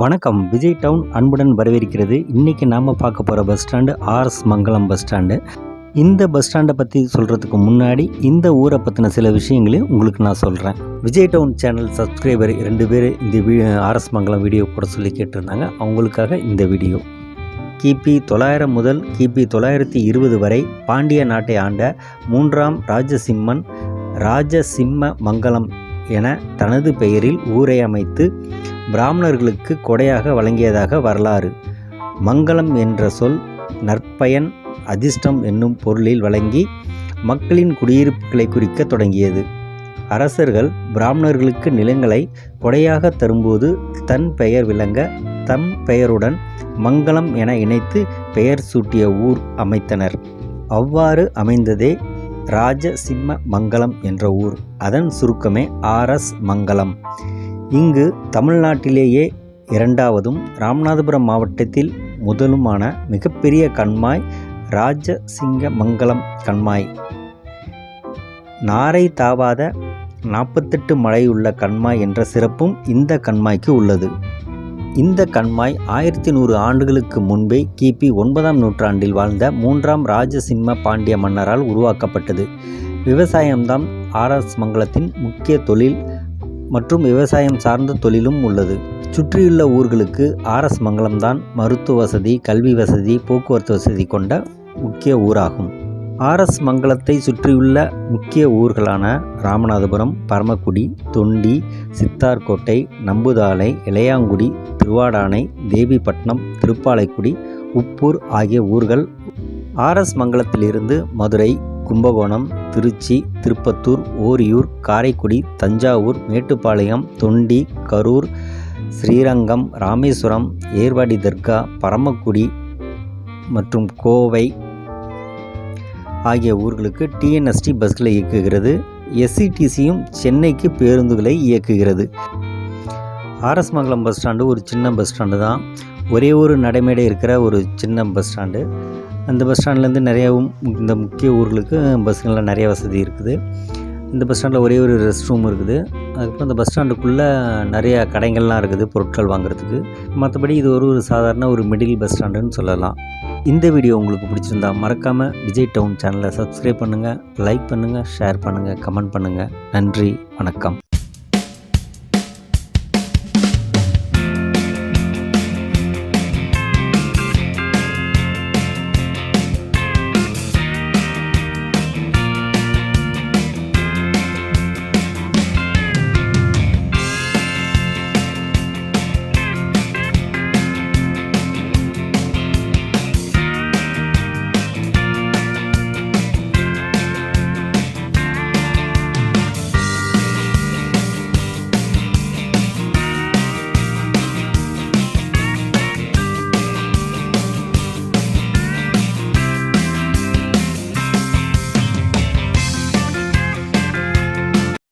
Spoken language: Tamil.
வணக்கம். விஜய் டவுன் அன்புடன் வரவேற்கிறது. இன்றைக்கி நாம் பார்க்க போகிற பஸ் ஸ்டாண்டு ஆர்எஸ் மங்கலம் பஸ் ஸ்டாண்டு. இந்த பஸ் ஸ்டாண்டை பற்றி சொல்கிறதுக்கு முன்னாடி இந்த ஊரை பற்றின சில விஷயங்களையும் உங்களுக்கு நான் சொல்கிறேன். விஜய் டவுன் சேனல் சப்ஸ்கிரைபர் 2 பேர் இந்த ஆர்எஸ் மங்கலம் வீடியோ போட சொல்லி கேட்டிருந்தாங்க. அவங்களுக்காக இந்த வீடியோ. கிபி 900 முதல் கிபி 920 வரை பாண்டிய நாட்டை ஆண்ட 3ஆம் ராஜசிம்மன் ராஜசிம்ம மங்கலம் என தனது பெயரில் ஊரை அமைத்து பிராமணர்களுக்கு கொடையாக வழங்கியதாக வரலாறு. மங்கலம் என்ற சொல் நற்பயன், அதிர்ஷ்டம் என்னும் பொருளில் வழங்கி மக்களின் குடியிருப்புகளை குறிக்க தொடங்கியது. அரசர்கள் பிராமணர்களுக்கு நிலங்களை கொடையாக தரும்போது தன் பெயர் விளங்க தம் பெயருடன் மங்கலம் என இணைத்து பெயர் சூட்டிய ஊர் அமைத்தனர். அவ்வாறு அமைந்ததே ராஜசிம்ம மங்கலம் என்ற ஊர். அதன் சுருக்கமே ஆர்எஸ் மங்கலம். இங்கு தமிழ்நாட்டிலேயே 2வதும் ராமநாதபுரம் மாவட்டத்தில் முதலுமான மிகப்பெரிய கண்மாய் ராஜசிங்க மங்கலம் கண்மாய். நாரை தாவாத 48 மலையுள்ள கண்மாய் என்ற சிறப்பும் இந்த கண்மாய்க்கு உள்ளது. இந்த கண்மாய் 1100 ஆண்டுகளுக்கு முன்பே கிபி 9ஆம் நூற்றாண்டில் வாழ்ந்த 3ஆம் ராஜசிம்ம பாண்டிய மன்னரால் உருவாக்கப்பட்டது. விவசாயம்தான் ஆர்எஸ் மங்கலத்தின் முக்கிய தொழில் மற்றும் விவசாயம் சார்ந்த தொழிலும் உள்ளது. சுற்றியுள்ள ஊர்களுக்கு ஆர்எஸ் மங்கலம்தான் மருத்துவ வசதி, கல்வி வசதி, போக்குவரத்து வசதி கொண்ட முக்கிய ஊராகும். ஆர்எஸ் மங்கலத்தை சுற்றியுள்ள முக்கிய ஊர்களான ராமநாதபுரம், பரமக்குடி, தொண்டி, சித்தார்கோட்டை, நம்புதாளை, இளையாங்குடி, திருவாடானை, தேவிப்பட்டினம், திருப்பாலைக்குடி, உப்பூர் ஆகிய ஊர்கள். ஆர்எஸ் மங்கலத்திலிருந்து மதுரை, கும்பகோணம், திருச்சி, திருப்பத்தூர், ஓரியூர், காரைக்குடி, தஞ்சாவூர், மேட்டுப்பாளையம், தொண்டி, கரூர், ஸ்ரீரங்கம், ராமேஸ்வரம், ஏர்வாடி தர்கா, பரமக்குடி மற்றும் கோவை ஆகிய ஊர்களுக்கு டிஎன்எஸ்டி பஸ்களை இயக்குகிறது. எஸ்சிடிசியும் சென்னைக்கு பேருந்துகளை இயக்குகிறது. ஆர்எஸ் மங்கலம் பஸ் ஸ்டாண்டு ஒரு சின்ன பஸ் ஸ்டாண்டு தான். ஒரே ஒரு நடைமேடை இருக்கிற ஒரு சின்ன பஸ் ஸ்டாண்டு. அந்த பஸ் ஸ்டாண்ட்லேருந்து நிறையாவும் இந்த முக்கிய ஊர்களுக்கு பஸ்ஸுங்களில் நிறைய வசதி இருக்குது. இந்த பஸ் ஸ்டாண்டில் ஒரே ஒரு ரெஸ்ட் ரூம் இருக்குது. அதுக்கப்புறம் இந்த பஸ் ஸ்டாண்டுக்குள்ளே நிறையா கடைகள்லாம் இருக்குது பொருட்கள் வாங்குறதுக்கு. மற்றபடி இது ஒரு சாதாரண ஒரு மிடில் பஸ் ஸ்டாண்டுன்னு சொல்லலாம். இந்த வீடியோ உங்களுக்கு பிடிச்சிருந்தா மறக்காமல் விஜய் டவுன் சேனலை சப்ஸ்கிரைப் பண்ணுங்கள், லைக் பண்ணுங்கள், ஷேர் பண்ணுங்கள், கமெண்ட் பண்ணுங்கள். நன்றி, வணக்கம்.